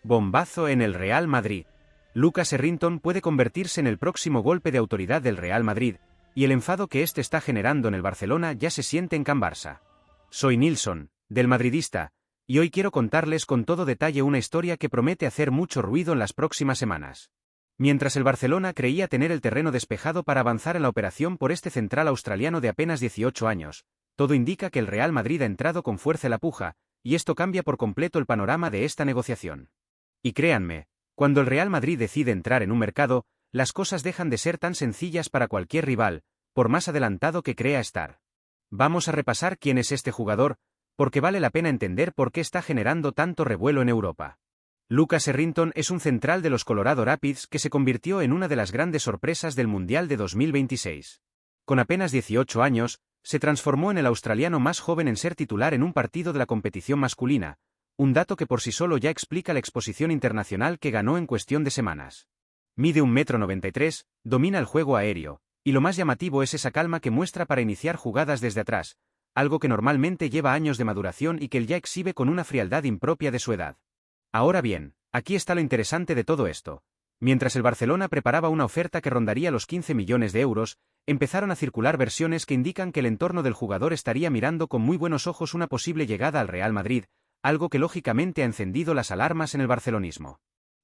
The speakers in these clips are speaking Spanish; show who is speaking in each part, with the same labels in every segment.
Speaker 1: Bombazo en el Real Madrid. Lucas Errington puede convertirse en el próximo golpe de autoridad del Real Madrid, y el enfado que este está generando en el Barcelona ya se siente en Can Barça. Soy Nilsson, del Madridista, y hoy quiero contarles con todo detalle una historia que promete hacer mucho ruido en las próximas semanas. Mientras el Barcelona creía tener el terreno despejado para avanzar en la operación por este central australiano de apenas 18 años, todo indica que el Real Madrid ha entrado con fuerza en la puja, y esto cambia por completo el panorama de esta negociación. Y créanme, cuando el Real Madrid decide entrar en un mercado, las cosas dejan de ser tan sencillas para cualquier rival, por más adelantado que crea estar. Vamos a repasar quién es este jugador, porque vale la pena entender por qué está generando tanto revuelo en Europa. Lucas Errington es un central de los Colorado Rapids que se convirtió en una de las grandes sorpresas del Mundial de 2026. Con apenas 18 años, se transformó en el australiano más joven en ser titular en un partido de la competición masculina, un dato que por sí solo ya explica la exposición internacional que ganó en cuestión de semanas. Mide 1,93 m, domina el juego aéreo, y lo más llamativo es esa calma que muestra para iniciar jugadas desde atrás, algo que normalmente lleva años de maduración y que él ya exhibe con una frialdad impropia de su edad. Ahora bien, aquí está lo interesante de todo esto. Mientras el Barcelona preparaba una oferta que rondaría los 15 millones de euros, empezaron a circular versiones que indican que el entorno del jugador estaría mirando con muy buenos ojos una posible llegada al Real Madrid, algo que lógicamente ha encendido las alarmas en el barcelonismo.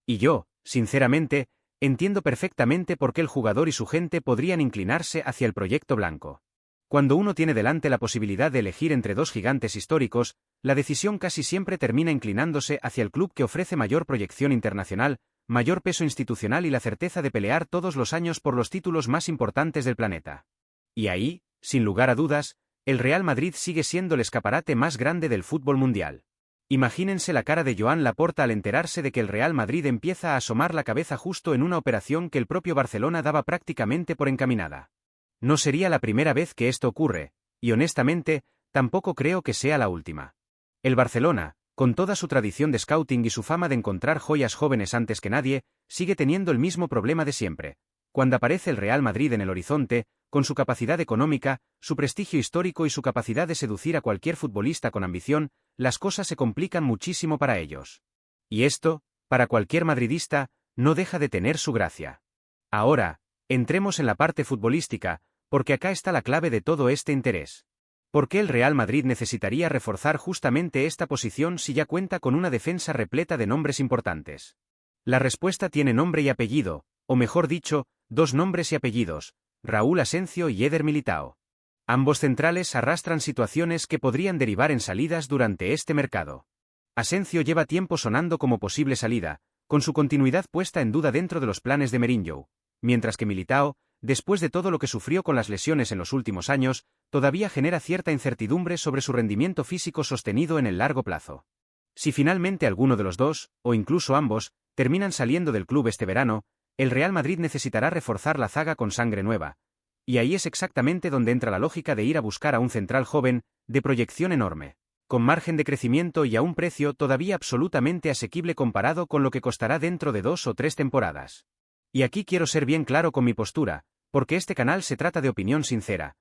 Speaker 1: Y yo, sinceramente, entiendo perfectamente por qué el jugador y su gente podrían inclinarse hacia el proyecto blanco. Cuando uno tiene delante la posibilidad de elegir entre dos gigantes históricos, la decisión casi siempre termina inclinándose hacia el club que ofrece mayor proyección internacional, mayor peso institucional y la certeza de pelear todos los años por los títulos más importantes del planeta. Y ahí, sin lugar a dudas, el Real Madrid sigue siendo el escaparate más grande del fútbol mundial. Imagínense la cara de Joan Laporta al enterarse de que el Real Madrid empieza a asomar la cabeza justo en una operación que el propio Barcelona daba prácticamente por encaminada. No sería la primera vez que esto ocurre, y honestamente, tampoco creo que sea la última. El Barcelona, con toda su tradición de scouting y su fama de encontrar joyas jóvenes antes que nadie, sigue teniendo el mismo problema de siempre. Cuando aparece el Real Madrid en el horizonte, con su capacidad económica, su prestigio histórico y su capacidad de seducir a cualquier futbolista con ambición, las cosas se complican muchísimo para ellos. Y esto, para cualquier madridista, no deja de tener su gracia. Ahora, entremos en la parte futbolística, porque acá está la clave de todo este interés. ¿Por qué el Real Madrid necesitaría reforzar justamente esta posición si ya cuenta con una defensa repleta de nombres importantes? La respuesta tiene nombre y apellido, o mejor dicho, dos nombres y apellidos, Raúl Asencio y Eder Militao. Ambos centrales arrastran situaciones que podrían derivar en salidas durante este mercado. Asencio lleva tiempo sonando como posible salida, con su continuidad puesta en duda dentro de los planes de Mourinho, mientras que Militao, después de todo lo que sufrió con las lesiones en los últimos años, todavía genera cierta incertidumbre sobre su rendimiento físico sostenido en el largo plazo. Si finalmente alguno de los dos, o incluso ambos, terminan saliendo del club este verano, el Real Madrid necesitará reforzar la zaga con sangre nueva, y ahí es exactamente donde entra la lógica de ir a buscar a un central joven, de proyección enorme, con margen de crecimiento y a un precio todavía absolutamente asequible comparado con lo que costará dentro de 2 o 3 temporadas. Y aquí quiero ser bien claro con mi postura, porque este canal se trata de opinión sincera.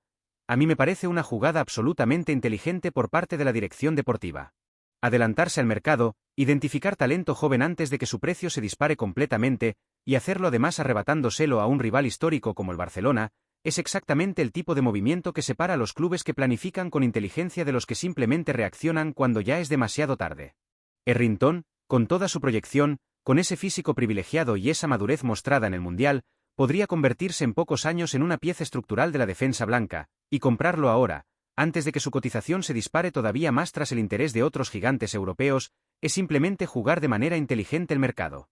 Speaker 1: A mí me parece una jugada absolutamente inteligente por parte de la dirección deportiva. Adelantarse al mercado, identificar talento joven antes de que su precio se dispare completamente, y hacerlo además arrebatándoselo a un rival histórico como el Barcelona, es exactamente el tipo de movimiento que separa a los clubes que planifican con inteligencia de los que simplemente reaccionan cuando ya es demasiado tarde. Errington, con toda su proyección, con ese físico privilegiado y esa madurez mostrada en el Mundial, podría convertirse en pocos años en una pieza estructural de la defensa blanca, y comprarlo ahora, antes de que su cotización se dispare todavía más tras el interés de otros gigantes europeos, es simplemente jugar de manera inteligente el mercado.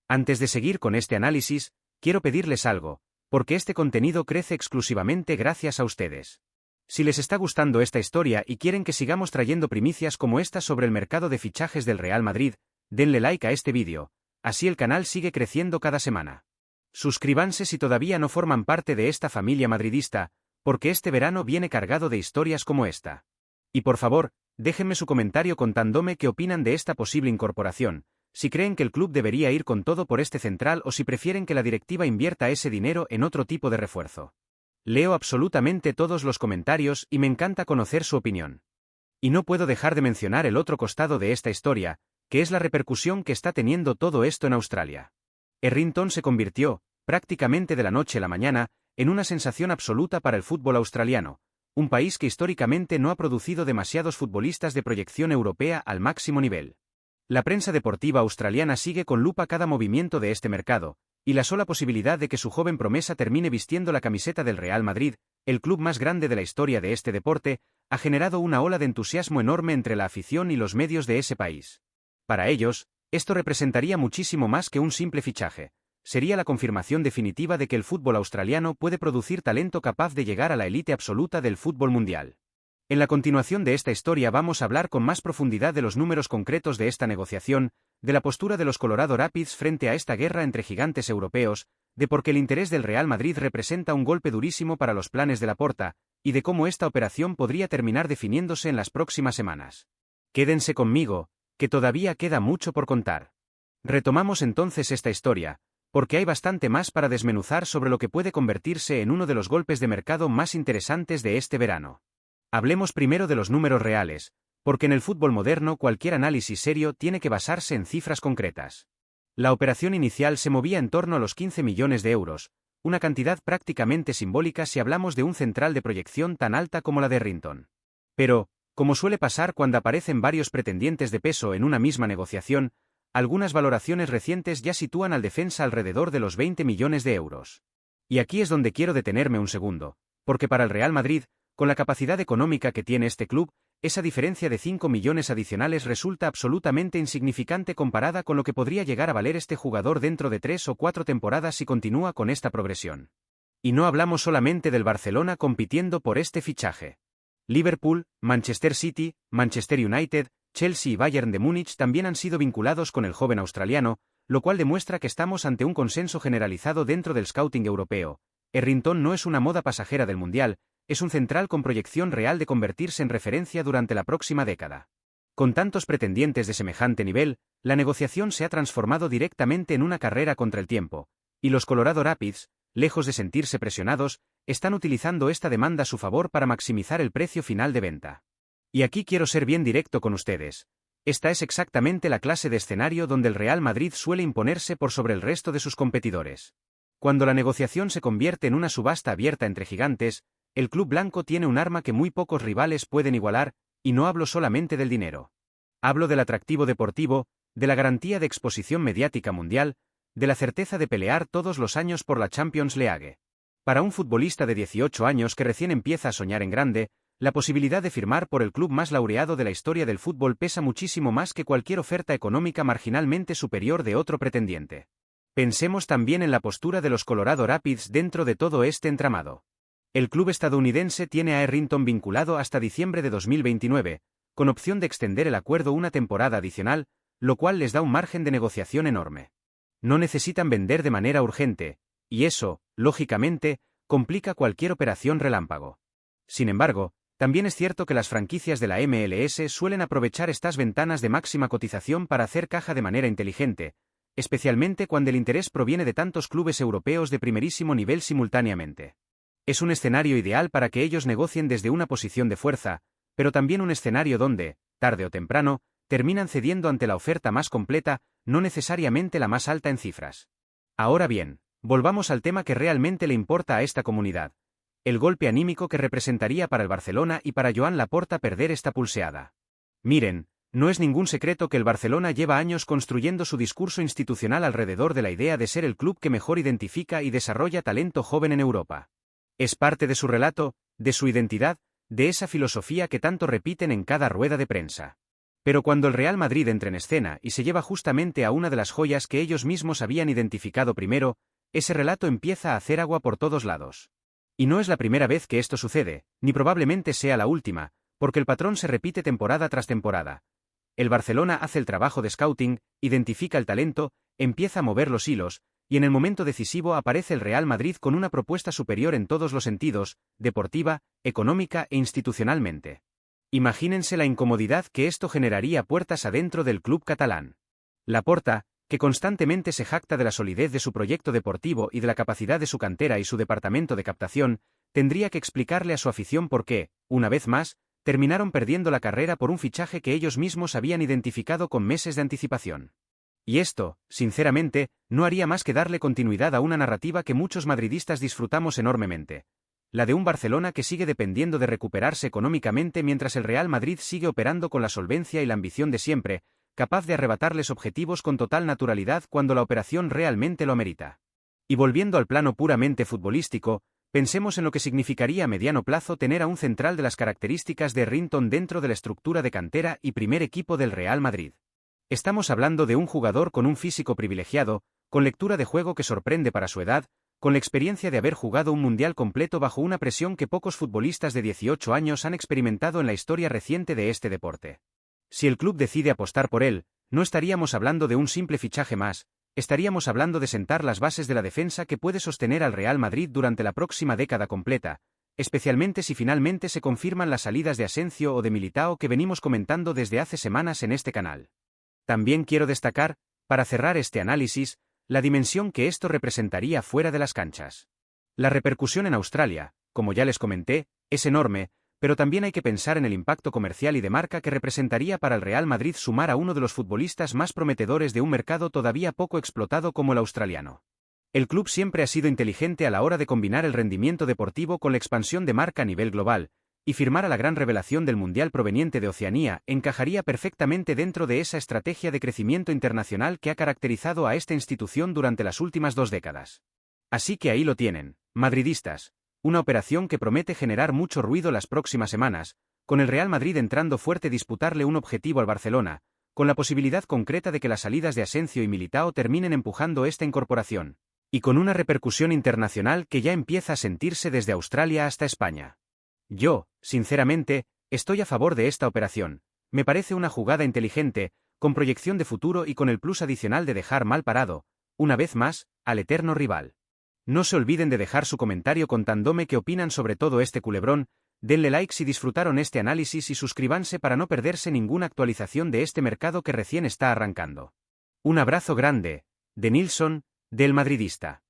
Speaker 1: Antes de seguir con este análisis, quiero pedirles algo, porque este contenido crece exclusivamente gracias a ustedes. Si les está gustando esta historia y quieren que sigamos trayendo primicias como esta sobre el mercado de fichajes del Real Madrid, denle like a este vídeo, así el canal sigue creciendo cada semana. Suscríbanse si todavía no forman parte de esta familia madridista, porque este verano viene cargado de historias como esta. Y por favor, déjenme su comentario contándome qué opinan de esta posible incorporación, si creen que el club debería ir con todo por este central o si prefieren que la directiva invierta ese dinero en otro tipo de refuerzo. Leo absolutamente todos los comentarios y me encanta conocer su opinión. Y no puedo dejar de mencionar el otro costado de esta historia, ¿qué es la repercusión que está teniendo todo esto en Australia? Hetherington se convirtió, prácticamente de la noche a la mañana, en una sensación absoluta para el fútbol australiano, un país que históricamente no ha producido demasiados futbolistas de proyección europea al máximo nivel. La prensa deportiva australiana sigue con lupa cada movimiento de este mercado, y la sola posibilidad de que su joven promesa termine vistiendo la camiseta del Real Madrid, el club más grande de la historia de este deporte, ha generado una ola de entusiasmo enorme entre la afición y los medios de ese país. Para ellos, esto representaría muchísimo más que un simple fichaje. Sería la confirmación definitiva de que el fútbol australiano puede producir talento capaz de llegar a la élite absoluta del fútbol mundial. En la continuación de esta historia vamos a hablar con más profundidad de los números concretos de esta negociación, de la postura de los Colorado Rapids frente a esta guerra entre gigantes europeos, de por qué el interés del Real Madrid representa un golpe durísimo para los planes de Laporta, y de cómo esta operación podría terminar definiéndose en las próximas semanas. Quédense conmigo, que todavía queda mucho por contar. Retomamos entonces esta historia, porque hay bastante más para desmenuzar sobre lo que puede convertirse en uno de los golpes de mercado más interesantes de este verano. Hablemos primero de los números reales, porque en el fútbol moderno cualquier análisis serio tiene que basarse en cifras concretas. La operación inicial se movía en torno a los 15 millones de euros, una cantidad prácticamente simbólica si hablamos de un central de proyección tan alta como la de Hetherington. Pero, como suele pasar cuando aparecen varios pretendientes de peso en una misma negociación, algunas valoraciones recientes ya sitúan al defensa alrededor de los 20 millones de euros. Y aquí es donde quiero detenerme un segundo, porque para el Real Madrid, con la capacidad económica que tiene este club, esa diferencia de 5 millones adicionales resulta absolutamente insignificante comparada con lo que podría llegar a valer este jugador dentro de 3 o 4 temporadas si continúa con esta progresión. Y no hablamos solamente del Barcelona compitiendo por este fichaje. Liverpool, Manchester City, Manchester United, Chelsea y Bayern de Múnich también han sido vinculados con el joven australiano, lo cual demuestra que estamos ante un consenso generalizado dentro del scouting europeo. Hetherington no es una moda pasajera del Mundial, es un central con proyección real de convertirse en referencia durante la próxima década. Con tantos pretendientes de semejante nivel, la negociación se ha transformado directamente en una carrera contra el tiempo, y los Colorado Rapids, lejos de sentirse presionados, están utilizando esta demanda a su favor para maximizar el precio final de venta. Y aquí quiero ser bien directo con ustedes. Esta es exactamente la clase de escenario donde el Real Madrid suele imponerse por sobre el resto de sus competidores. Cuando la negociación se convierte en una subasta abierta entre gigantes, el club blanco tiene un arma que muy pocos rivales pueden igualar, y no hablo solamente del dinero. Hablo del atractivo deportivo, de la garantía de exposición mediática mundial, de la certeza de pelear todos los años por la Champions League. Para un futbolista de 18 años que recién empieza a soñar en grande, la posibilidad de firmar por el club más laureado de la historia del fútbol pesa muchísimo más que cualquier oferta económica marginalmente superior de otro pretendiente. Pensemos también en la postura de los Colorado Rapids dentro de todo este entramado. El club estadounidense tiene a Hetherington vinculado hasta diciembre de 2029, con opción de extender el acuerdo una temporada adicional, lo cual les da un margen de negociación enorme. No necesitan vender de manera urgente, y eso, lógicamente, complica cualquier operación relámpago. Sin embargo, también es cierto que las franquicias de la MLS suelen aprovechar estas ventanas de máxima cotización para hacer caja de manera inteligente, especialmente cuando el interés proviene de tantos clubes europeos de primerísimo nivel simultáneamente. Es un escenario ideal para que ellos negocien desde una posición de fuerza, pero también un escenario donde, tarde o temprano, terminan cediendo ante la oferta más completa, no necesariamente la más alta en cifras. Ahora bien, volvamos al tema que realmente le importa a esta comunidad: el golpe anímico que representaría para el Barcelona y para Joan Laporta perder esta pulseada. Miren, no es ningún secreto que el Barcelona lleva años construyendo su discurso institucional alrededor de la idea de ser el club que mejor identifica y desarrolla talento joven en Europa. Es parte de su relato, de su identidad, de esa filosofía que tanto repiten en cada rueda de prensa. Pero cuando el Real Madrid entra en escena y se lleva justamente a una de las joyas que ellos mismos habían identificado primero, ese relato empieza a hacer agua por todos lados. Y no es la primera vez que esto sucede, ni probablemente sea la última, porque el patrón se repite temporada tras temporada. El Barcelona hace el trabajo de scouting, identifica el talento, empieza a mover los hilos, y en el momento decisivo aparece el Real Madrid con una propuesta superior en todos los sentidos, deportiva, económica e institucionalmente. Imagínense la incomodidad que esto generaría puertas adentro del club catalán. Laporta, que constantemente se jacta de la solidez de su proyecto deportivo y de la capacidad de su cantera y su departamento de captación, tendría que explicarle a su afición por qué, una vez más, terminaron perdiendo la carrera por un fichaje que ellos mismos habían identificado con meses de anticipación. Y esto, sinceramente, no haría más que darle continuidad a una narrativa que muchos madridistas disfrutamos enormemente. La de un Barcelona que sigue dependiendo de recuperarse económicamente mientras el Real Madrid sigue operando con la solvencia y la ambición de siempre, capaz de arrebatarles objetivos con total naturalidad cuando la operación realmente lo amerita. Y volviendo al plano puramente futbolístico, pensemos en lo que significaría a mediano plazo tener a un central de las características de Hearrington dentro de la estructura de cantera y primer equipo del Real Madrid. Estamos hablando de un jugador con un físico privilegiado, con lectura de juego que sorprende para su edad, con la experiencia de haber jugado un mundial completo bajo una presión que pocos futbolistas de 18 años han experimentado en la historia reciente de este deporte. Si el club decide apostar por él, no estaríamos hablando de un simple fichaje más, estaríamos hablando de sentar las bases de la defensa que puede sostener al Real Madrid durante la próxima década completa, especialmente si finalmente se confirman las salidas de Asensio o de Militao que venimos comentando desde hace semanas en este canal. También quiero destacar, para cerrar este análisis, la dimensión que esto representaría fuera de las canchas. La repercusión en Australia, como ya les comenté, es enorme, pero también hay que pensar en el impacto comercial y de marca que representaría para el Real Madrid sumar a uno de los futbolistas más prometedores de un mercado todavía poco explotado como el australiano. El club siempre ha sido inteligente a la hora de combinar el rendimiento deportivo con la expansión de marca a nivel global, y firmar a la gran revelación del Mundial proveniente de Oceanía encajaría perfectamente dentro de esa estrategia de crecimiento internacional que ha caracterizado a esta institución durante las últimas 2 décadas. Así que ahí lo tienen, madridistas, una operación que promete generar mucho ruido las próximas semanas, con el Real Madrid entrando fuerte a disputarle un objetivo al Barcelona, con la posibilidad concreta de que las salidas de Asensio y Militao terminen empujando esta incorporación, y con una repercusión internacional que ya empieza a sentirse desde Australia hasta España. Yo, sinceramente, estoy a favor de esta operación. Me parece una jugada inteligente, con proyección de futuro y con el plus adicional de dejar mal parado, una vez más, al eterno rival. No se olviden de dejar su comentario contándome qué opinan sobre todo este culebrón, denle like si disfrutaron este análisis y suscríbanse para no perderse ninguna actualización de este mercado que recién está arrancando. Un abrazo grande, de Nilsson, del Madridista.